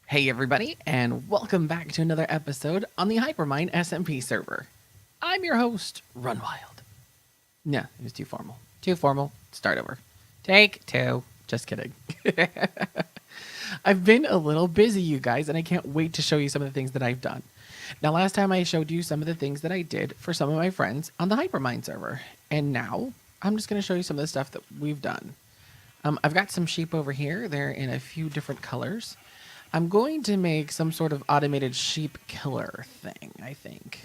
Hey everybody, and welcome back to another episode on the Hypermine SMP server. I'm your host, Runwyld. No, it was too formal. Too formal. Start over. Take two. Just kidding. I've been a little busy, you guys, and I can't wait to show you some of the things that I've done. Now, last time I showed you some of the things that I did for some of my friends on the Hypermine server, and now I'm just going to show you some of the stuff that we've done. I've got some sheep over here. They're in a few different colors. I'm going to make some sort of automated sheep killer thing, I think.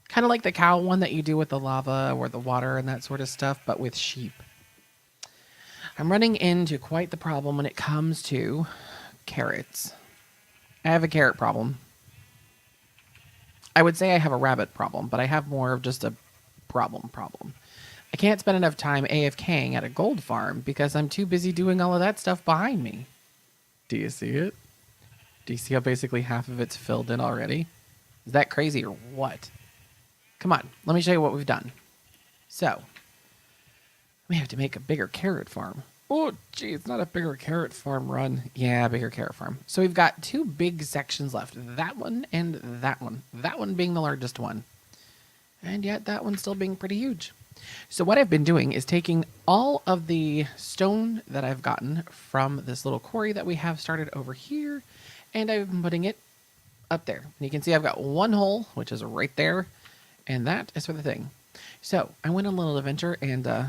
Kind of like the cow one that you do with the lava or the water and that sort of stuff, but with sheep. I'm running into quite the problem when it comes to carrots. I have a carrot problem. I would say I have a rabbit problem, but I have more of just a problem. I can't spend enough time AFKing at a gold farm because I'm too busy doing all of that stuff behind me. Do you see it? Do you see how basically half of it's filled in already? Is that crazy or what? Come on, let me show you what we've done. So, we have to make a bigger carrot farm. Oh, gee, it's not a bigger carrot farm run. Yeah, bigger carrot farm. So we've got two big sections left. That one and that one. That one being the largest one. And yet that one still being pretty huge. So what I've been doing is taking all of the stone that I've gotten from this little quarry that we have started over here, and I've been putting it up there. And you can see I've got one hole, which is right there, and that is for the thing. So I went on a little adventure, and I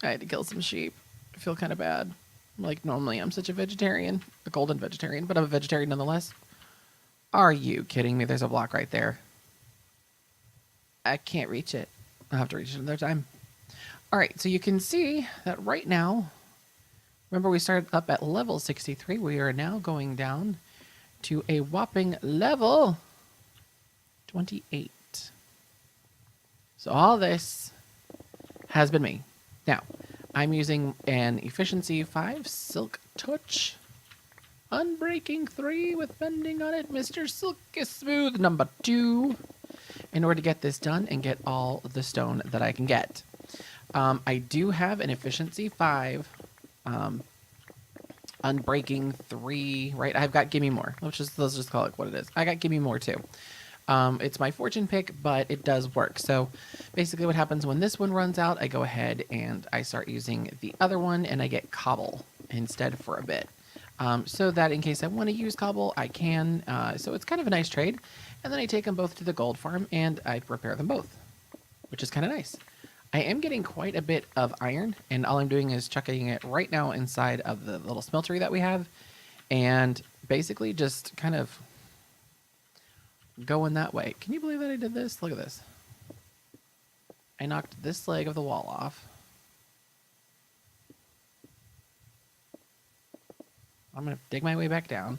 had to kill some sheep. I feel kind of bad. Like, normally I'm such a vegetarian, a golden vegetarian, but I'm a vegetarian nonetheless. Are you kidding me? There's a block right there. I can't reach it. I'll have to reach it another time. All right, so you can see that right now, remember we started up at level 63. We are now going down to a whopping level 28. So all this has been me. Now, I'm using an efficiency 5 silk touch. Unbreaking 3 with bending on it. Mr. Silky Smooth number 2. In order to get this done and get all the stone that I can get. I do have an efficiency 5, unbreaking 3, right? I've got gimme more. Let's just call it what it is. I got gimme more too. It's my fortune pick, but it does work. So basically what happens when this one runs out, I go ahead and I start using the other one and I get cobble instead for a bit. So that in case I want to use cobble, I can. So it's kind of a nice trade. And then I take them both to the gold farm and I repair them both, which is kind of nice. I am getting quite a bit of iron, and all I'm doing is chucking it right now inside of the little smeltery that we have, and basically just kind of going that way. Can you believe that I did this? Look at this. I knocked this leg of the wall off. I'm going to dig my way back down.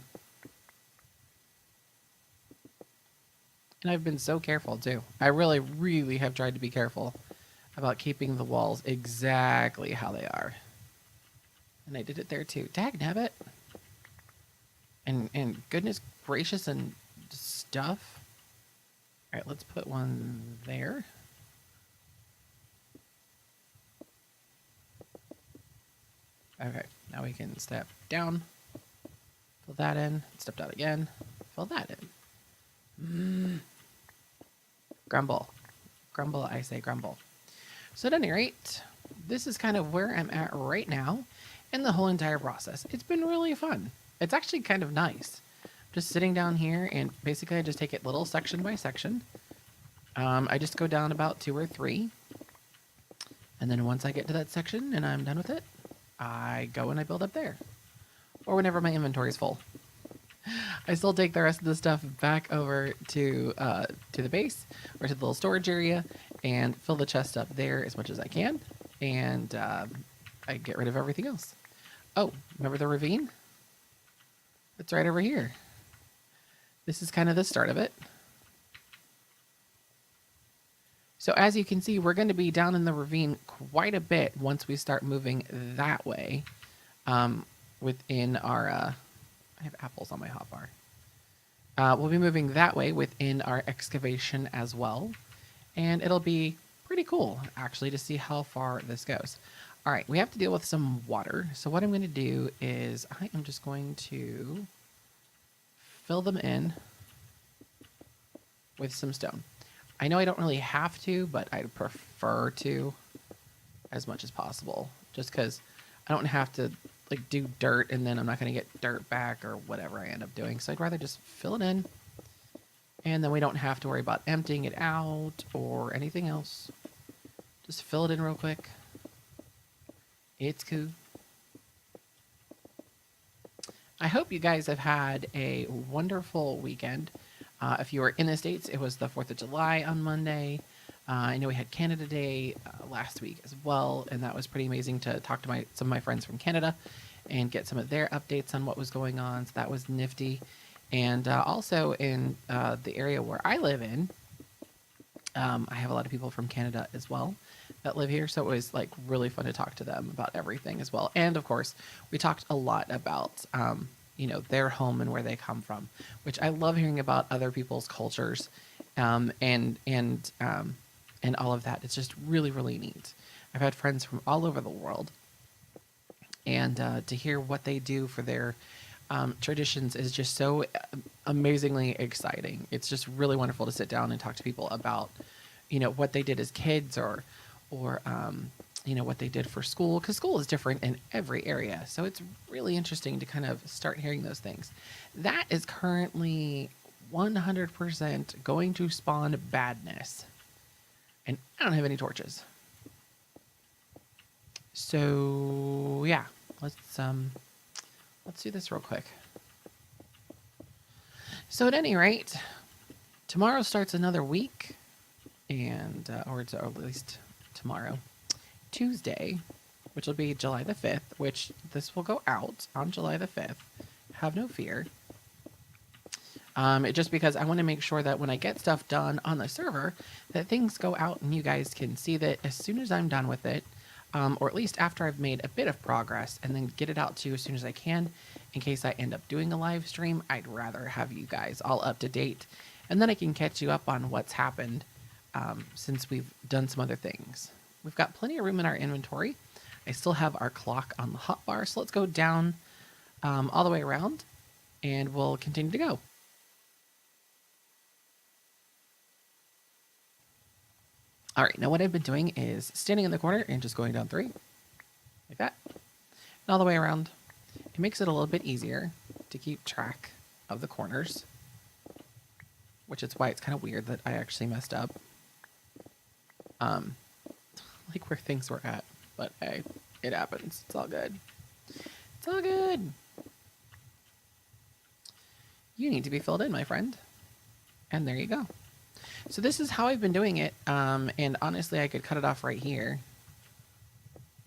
And I've been so careful, too. I really, really have tried to be careful about keeping the walls exactly how they are. And I did it there, too. Dagnabbit. And goodness gracious and stuff. All right, let's put one there. Okay, now we can step down. Fill that in. Step down again. Fill that in. Grumble. Grumble, I say grumble. So at any rate, this is kind of where I'm at right now in the whole entire process. It's been really fun. It's actually kind of nice. Just sitting down here and basically I just take it little section by section. I just go down about 2 or 3. And then once I get to that section and I'm done with it, I go and I build up there. Or whenever my inventory is full. I still take the rest of the stuff back over to the base or to the little storage area and fill the chest up there as much as I can, and I get rid of everything else. Oh, remember the ravine? It's right over here. This is kind of the start of it. So as you can see, we're going to be down in the ravine quite a bit once we start moving that way within our... I have apples on my hotbar. We'll be moving that way within our excavation as well. And it'll be pretty cool, actually, to see how far this goes. All right, we have to deal with some water. So what I'm going to do is I am just going to fill them in with some stone. I know I don't really have to, but I'd prefer to as much as possible, just because I don't have to like do dirt and then I'm not going to get dirt back or whatever I end up doing. So I'd rather just fill it in, and then we don't have to worry about emptying it out or anything else. Just fill it in real quick. It's cool. I hope you guys have had a wonderful weekend. If you were in the States, it was the 4th of July on Monday. I know we had Canada Day last week as well, and that was pretty amazing to talk to some of my friends from Canada and get some of their updates on what was going on. So that was nifty. And also in the area where I live in, I have a lot of people from Canada as well that live here, so it was like really fun to talk to them about everything as well. And of course, we talked a lot about their home and where they come from, which I love hearing about other people's cultures, and all of that. It's just really, really neat. I've had friends from all over the world, and to hear what they do for their traditions is just so amazingly exciting. It's just really wonderful to sit down and talk to people about, what they did as kids, or what they did for school, because school is different in every area. So it's really interesting to kind of start hearing those things. That is currently 100% going to spawn badness. And I don't have any torches. So yeah, let's do this real quick. So at any rate, tomorrow starts another week, and or at least tomorrow, Tuesday, which will be July the 5th, which this will go out on July the 5th. Have no fear. Just because I want to make sure that when I get stuff done on the server, that things go out and you guys can see that as soon as I'm done with it, or at least after I've made a bit of progress, and then get it out to you as soon as I can. In case I end up doing a live stream, I'd rather have you guys all up to date, and then I can catch you up on what's happened since we've done some other things. We've got plenty of room in our inventory. I still have our clock on the hotbar, so let's go down all the way around, and we'll continue to go. All right, now what I've been doing is standing in the corner and just going down 3, like that, and all the way around. It makes it a little bit easier to keep track of the corners, which is why it's kind of weird that I actually messed up, like where things were at, but hey, it happens. It's all good. It's all good. You need to be filled in, my friend. And there you go. So this is how I've been doing it, and honestly, I could cut it off right here.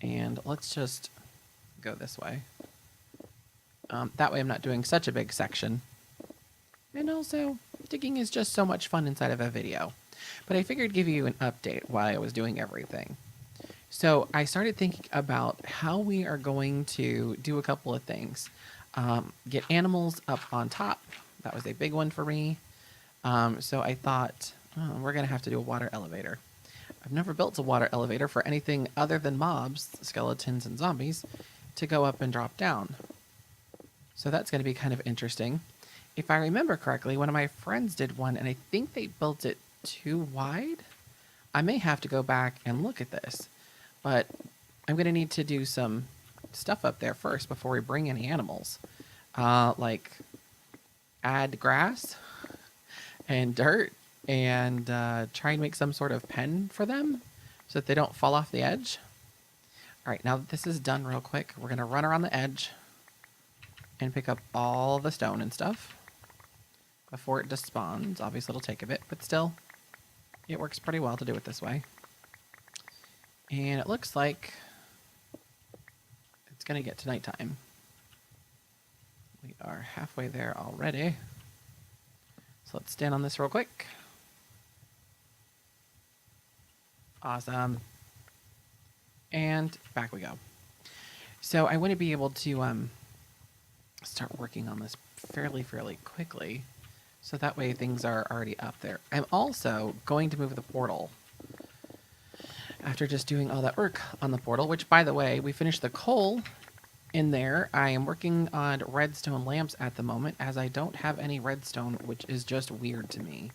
And let's just go this way. That way I'm not doing such a big section. And also, digging is just so much fun inside of a video. But I figured give you an update while I was doing everything. So I started thinking about how we are going to do a couple of things. Get animals up on top. That was a big one for me. So I thought, we're going to have to do a water elevator. I've never built a water elevator for anything other than mobs, skeletons, and zombies to go up and drop down. So that's going to be kind of interesting. If I remember correctly, one of my friends did one, and I think they built it too wide. I may have to go back and look at this, but I'm going to need to do some stuff up there first before we bring any animals. Like add grass and dirt, and try and make some sort of pen for them so that they don't fall off the edge. All right, now that this is done real quick, we're going to run around the edge and pick up all the stone and stuff before it despawns. Obviously, it'll take a bit, but still, it works pretty well to do it this way. And it looks like it's going to get to nighttime. We are halfway there already. So let's stand on this real quick. Awesome. And back we go. So I want to be able to start working on this fairly quickly, so that way things are already up there. I'm also going to move the portal. after just doing all that work on the portal, which, by the way, we finished the coal in there. I am working on redstone lamps at the moment, as I don't have any redstone, which is just weird to me.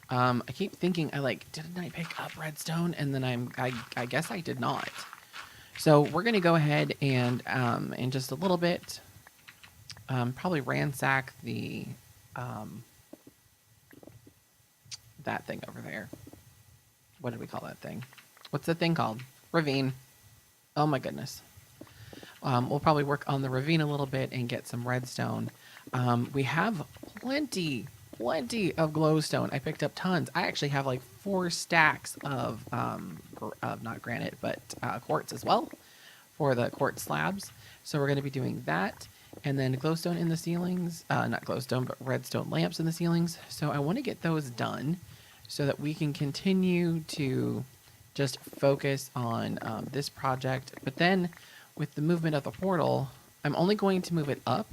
I keep thinking, didn't I pick up redstone? And then I guess I did not. So we're going to go ahead and, in just a little bit, probably ransack the, that thing over there. What did we call that thing? What's the thing called? Ravine. Oh my goodness. We'll probably work on the ravine a little bit and get some redstone. We have plenty of glowstone. I picked up tons. I actually have like 4 stacks of not granite, but quartz as well for the quartz slabs. So we're going to be doing that. And then glowstone in the ceilings. Not glowstone, but redstone lamps in the ceilings. So I want to get those done so that we can continue to just focus on this project. But then with the movement of the portal, I'm only going to move it up.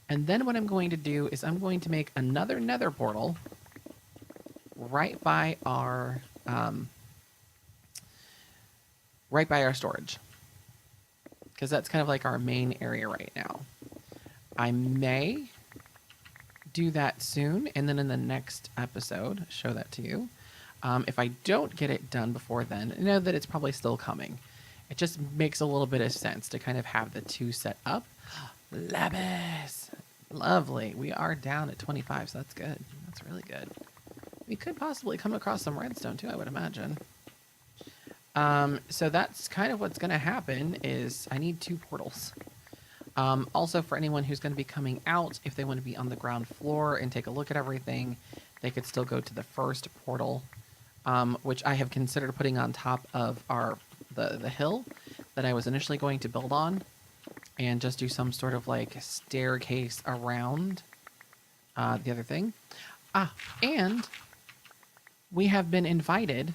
And then what I'm going to do is I'm going to make another nether portal right by our storage. Because that's kind of like our main area right now. I may do that soon, and then in the next episode, show that to you. If I don't get it done before then, know that it's probably still coming. It just makes a little bit of sense to kind of have the 2 set up. Lapis! Lovely. We are down at 25, so that's good. That's really good. We could possibly come across some redstone too, I would imagine. So that's kind of what's going to happen is I need 2 portals. Also, for anyone who's going to be coming out, if they want to be on the ground floor and take a look at everything, they could still go to the first portal, which I have considered putting on top of the hill that I was initially going to build on, and just do some sort of like staircase around the other thing. And we have been invited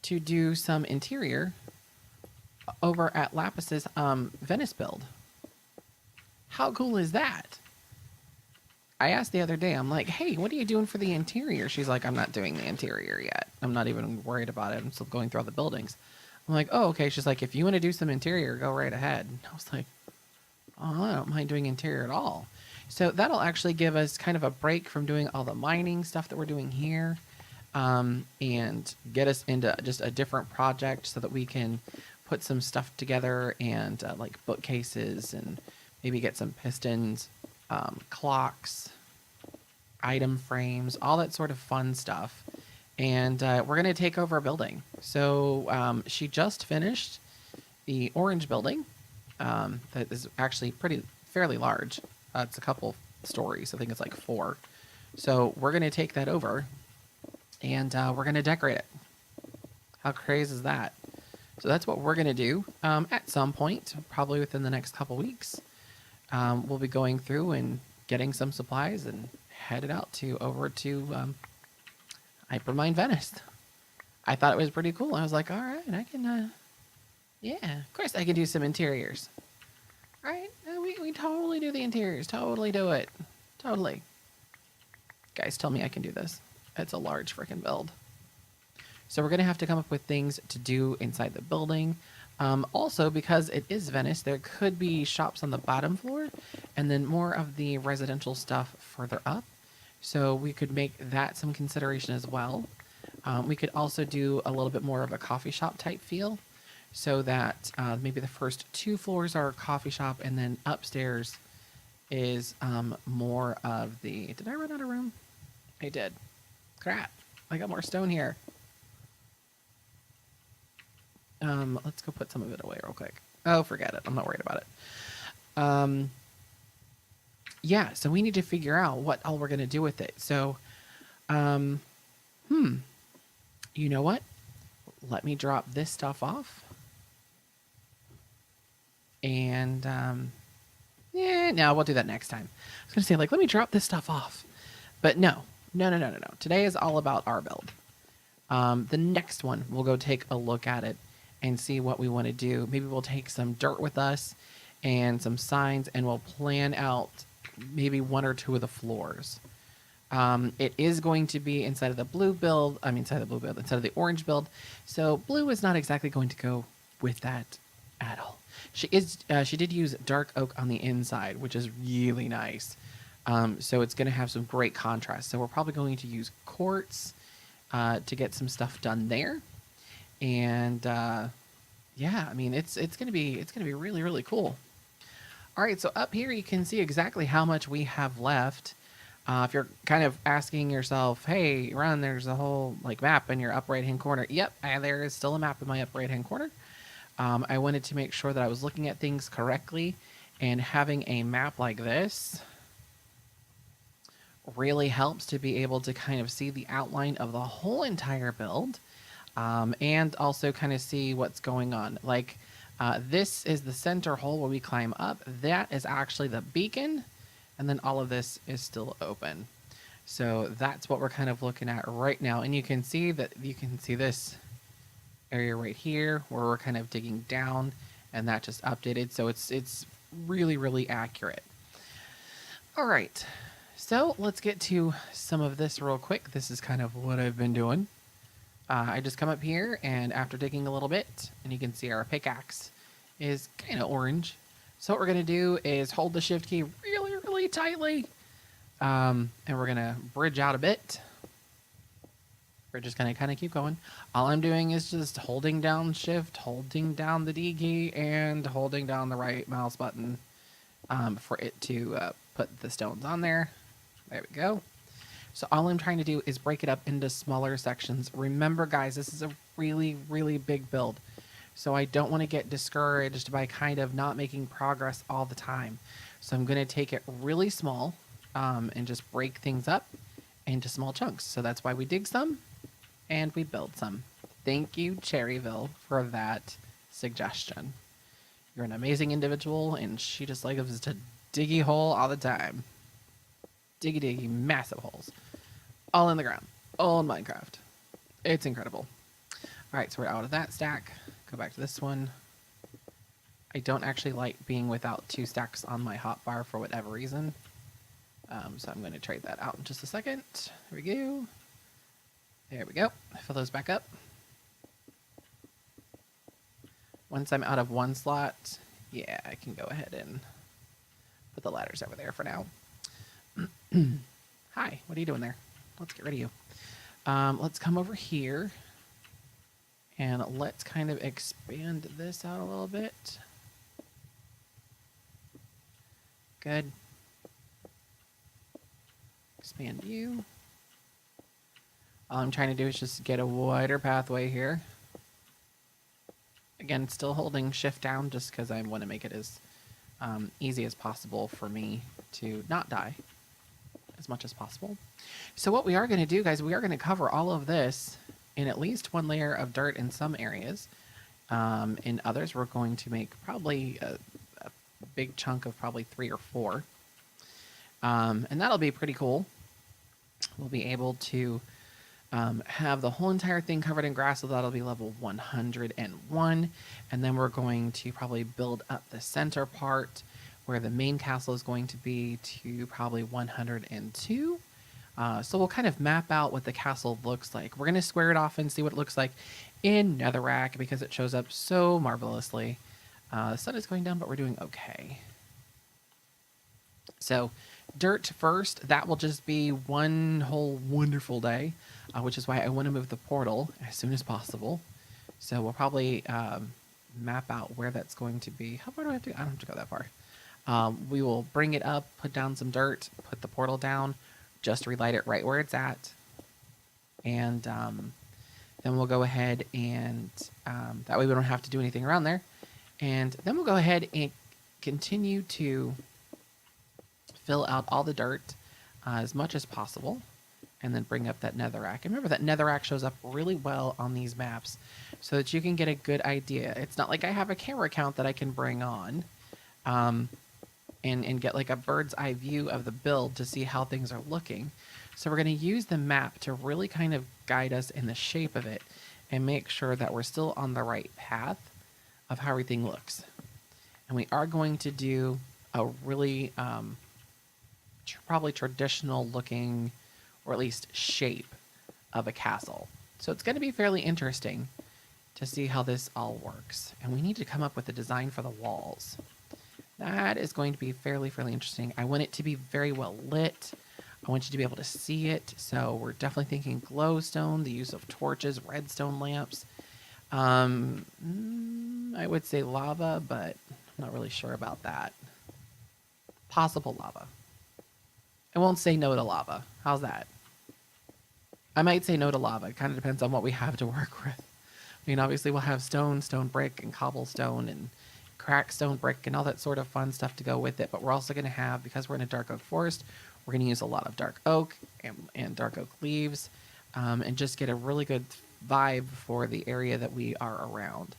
to do some interior over at Lapis's Venice build. How cool is that? I asked the other day, I'm like, hey, what are you doing for the interior? She's like, I'm not doing the interior yet. I'm not even worried about it. I'm still going through all the buildings. I'm like, oh, okay. She's like, if you want to do some interior, go right ahead. And I was like, oh, I don't mind doing interior at all. So that'll actually give us kind of a break from doing all the mining stuff that we're doing here, and get us into just a different project so that we can put some stuff together and like bookcases and maybe get some pistons, clocks, item frames, all that sort of fun stuff. And we're going to take over a building. So she just finished the orange building that is actually fairly large. It's a couple stories. I think it's like 4. So we're going to take that over and we're going to decorate it. How crazy is that? So that's what we're going to do at some point, probably within the next couple weeks. We'll be going through and getting some supplies and headed out over to Hypermine Venice. I thought it was pretty cool. I was like, all right, I can, yeah, of course I can do some interiors. All right, we totally do the interiors. Totally do it. Totally. Guys, tell me I can do this. It's a large freaking build. So we're going to have to come up with things to do inside the building. Also, because it is Venice, there could be shops on the bottom floor and then more of the residential stuff further up. So we could make that some consideration as well. We could also do a little bit more of a coffee shop type feel so that maybe the first 2 floors are a coffee shop and then upstairs is more of the... Did I run out of room? I did. Crap. I got more stone here. Let's go put some of it away real quick. Oh, forget it. I'm not worried about it. Yeah, so we need to figure out what all we're going to do with it. So, you know what? Let me drop this stuff off. And, yeah, no, we'll do that next time. I was going to say, like, let me drop this stuff off. But no. Today is all about our build. The next one, we'll go take a look at it and see what we want to do. Maybe we'll take some dirt with us and some signs, and we'll plan out maybe 1 or 2 of the floors. It is going to be inside of the blue build. I mean, inside of the orange build. So blue is not exactly going to go with that at all. She did use dark oak on the inside, which is really nice. So it's going to have some great contrast. So we're probably going to use quartz to get some stuff done there. And yeah, I mean, it's gonna be really really cool. All right, so up here you can see exactly how much we have left. If you're kind of asking yourself, hey, Run, there's a whole like map in your up right hand corner. Yep, there is still a map in my up right hand corner. I wanted to make sure that I was looking at things correctly, and having a map like this really helps to be able to kind of see the outline of the whole entire build, and also kind of see what's going on. Like this is the center hole where we climb up. That is actually the beacon, and then all of this is still open. So that's what we're kind of looking at right now. And you can see this area right here where we're kind of digging down, and that just updated. So it's really, really accurate. All right, so let's get to some of this real quick. This is kind of what I've been doing. I just come up here, and after digging a little bit, and you can see our pickaxe is kind of orange. So what we're going to do is hold the shift key really, really tightly, and we're going to bridge out a bit. We're just going to kind of keep going. All I'm doing is just holding down shift, holding down the D key, and holding down the right mouse button for it to put the stones on there. There we go. So all I'm trying to do is break it up into smaller sections. Remember, guys, this is a really, really big build. So I don't want to get discouraged by kind of not making progress all the time. So I'm going to take it really small and just break things up into small chunks. So that's why we dig some and we build some. Thank you, Cherryville, for that suggestion. You're an amazing individual, and she just likes to diggy hole all the time. Diggy diggy, massive holes. All in the ground. All in Minecraft. It's incredible. All right, so we're out of that stack. Go back to this one. I don't actually like being without 2 stacks on my hotbar for whatever reason. So I'm going to trade that out in just a second. There we go. There we go. Fill those back up. Once I'm out of one slot, yeah, I can go ahead and put the ladders over there for now. Hi, what are you doing there? Let's get rid of you. Let's come over here and let's kind of expand this out a little bit. Good. Expand you. All I'm trying to do is just get a wider pathway here. Again, still holding shift down just because I want to make it as easy as possible for me to not die as much as possible. So what we are going to do, guys, we are going to cover all of this in at least 1 layer of dirt in some areas. In others, we're going to make probably a big chunk of probably 3 or 4. And that'll be pretty cool. We'll be able to have the whole entire thing covered in grass, so that'll be level 101. And then we're going to probably build up the center part where the main castle is going to be to probably 102. So we'll kind of map out what the castle looks like. We're going to square it off and see what it looks like in Netherrack because it shows up so marvelously. The sun is going down, but we're doing okay. So dirt first, that will just be one whole wonderful day, which is why I want to move the portal as soon as possible. So we'll probably map out where that's going to be. How far do I have to go? I don't have to go that far. We will bring it up, put down some dirt, put the portal down, just relight it right where it's at. And then we'll go ahead and that way we don't have to do anything around there. And then we'll go ahead and continue to fill out all the dirt as much as possible, and then bring up that netherrack. And remember that netherrack shows up really well on these maps so that you can get a good idea. It's not like I have a camera count that I can bring on and get like a bird's eye view of the build to see how things are looking. So we're going to use the map to really kind of guide us in the shape of it and make sure that we're still on the right path of how everything looks. And we are going to do a really probably traditional looking or at least shape of a castle. So it's going to be fairly interesting to see how this all works. And we need to come up with a design for the walls. That is going to be fairly interesting. I want it to be very well lit. I want you to be able to see it. So we're definitely thinking glowstone, the use of torches, redstone lamps. I would say lava, but I'm not really sure about that. Possible lava. I won't say no to lava. How's that? I might say no to lava. It kind of depends on what we have to work with. I mean, obviously we'll have stone brick, and cobblestone, and cracked stone brick, and all that sort of fun stuff to go with it. But we're also going to have, because we're in a dark oak forest, we're going to use a lot of dark oak and dark oak leaves, and just get a really good vibe for the area that we are around.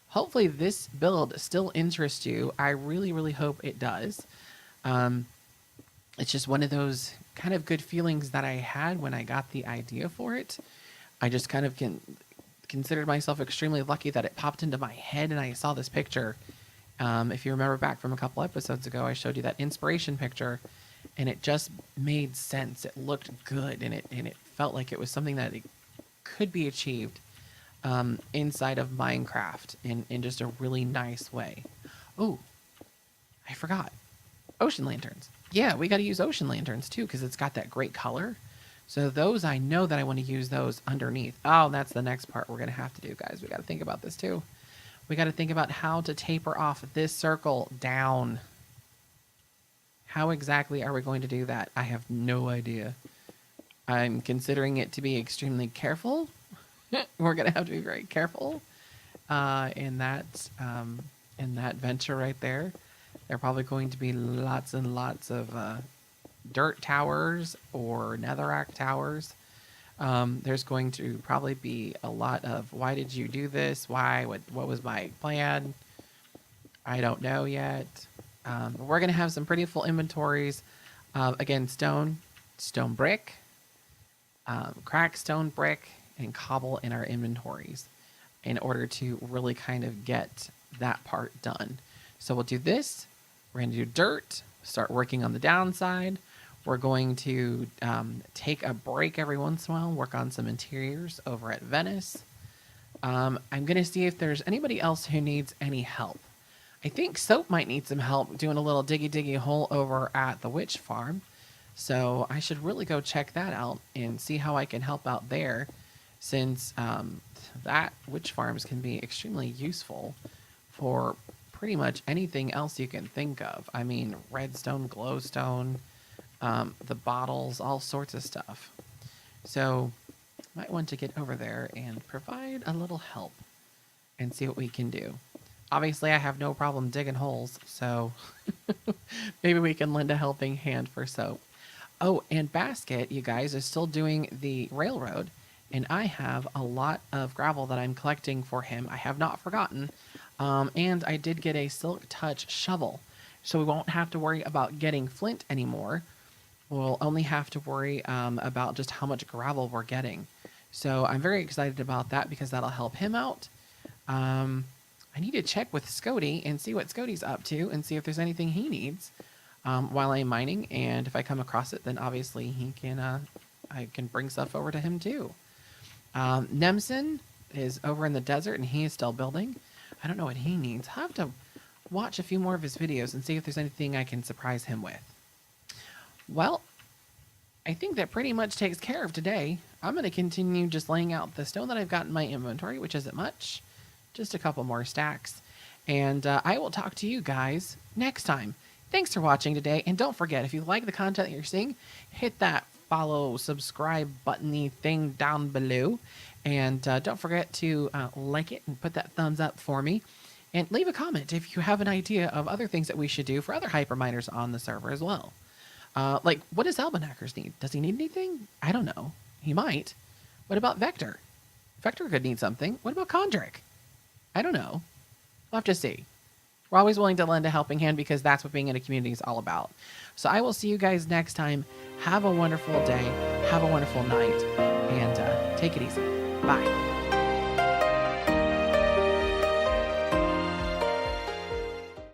Hopefully this build still interests you. I really hope it does. It's just one of those kind of good feelings that I had when I got the idea for it. I just kind of considered myself extremely lucky that it popped into my head and I saw this picture. If you remember back from a couple episodes ago, I showed you that inspiration picture, and it just made sense. It looked good, and it felt like it was something that it could be achieved inside of Minecraft in just a really nice way. Oh, I forgot. Ocean lanterns. Yeah, we got to use ocean lanterns too, because it's got that great color. So those, I know that I want to use those underneath. Oh, that's the next part we're going to have to do, guys. We got to think about this too. We got to think about how to taper off this circle down. How exactly are we going to do that? I have no idea. I'm considering it to be extremely careful. We're going to have to be very careful in that venture right there. There are probably going to be lots and lots of dirt towers or netherrack towers. There's going to probably be a lot of, why did you do this? Why? What was my plan? I don't know yet. We're going to have some pretty full inventories. Again, stone brick, cracked stone brick, and cobble in our inventories in order to really kind of get that part done. So we'll do this. We're going to do dirt, start working on the downside. We're going to take a break every once in a while, work on some interiors over at Venice. I'm going to see if there's anybody else who needs any help. I think Soap might need some help doing a little diggy hole over at the witch farm. So I should really go check that out and see how I can help out there, since that witch farms can be extremely useful for pretty much anything else you can think of. I mean, redstone, glowstone, the bottles, all sorts of stuff. So might want to get over there and provide a little help and see what we can do. Obviously, I have no problem digging holes, so maybe we can lend a helping hand for Soap. Oh, and Basket, you guys, is still doing the railroad, and I have a lot of gravel that I'm collecting for him. I have not forgotten. And I did get a Silk Touch shovel, so we won't have to worry about getting flint anymore. We'll only have to worry about just how much gravel we're getting. So I'm very excited about that, because that'll help him out. I need to check with Scody and see what Scody's up to and see if there's anything he needs while I'm mining. And if I come across it, then obviously he can, I can bring stuff over to him too. Nemson is over in the desert and he is still building. I don't know what he needs. I'll have to watch a few more of his videos and see if there's anything I can surprise him with. Well, I think that pretty much takes care of today. I'm going to continue just laying out the stone that I've got in my inventory, which isn't much. Just a couple more stacks. And I will talk to you guys next time. Thanks for watching today. And don't forget, if you like the content that you're seeing, hit that follow, subscribe button-y thing down below. And don't forget to like it and put that thumbs up for me. And leave a comment if you have an idea of other things that we should do for other hyperminers on the server as well. Like, what does Almanackers need? Does he need anything? I don't know. He might. What about Vector? Vector could need something. What about Condrick? I don't know. We'll have to see. We're always willing to lend a helping hand, because that's what being in a community is all about. So I will see you guys next time. Have a wonderful day. Have a wonderful night. And take it easy. Bye.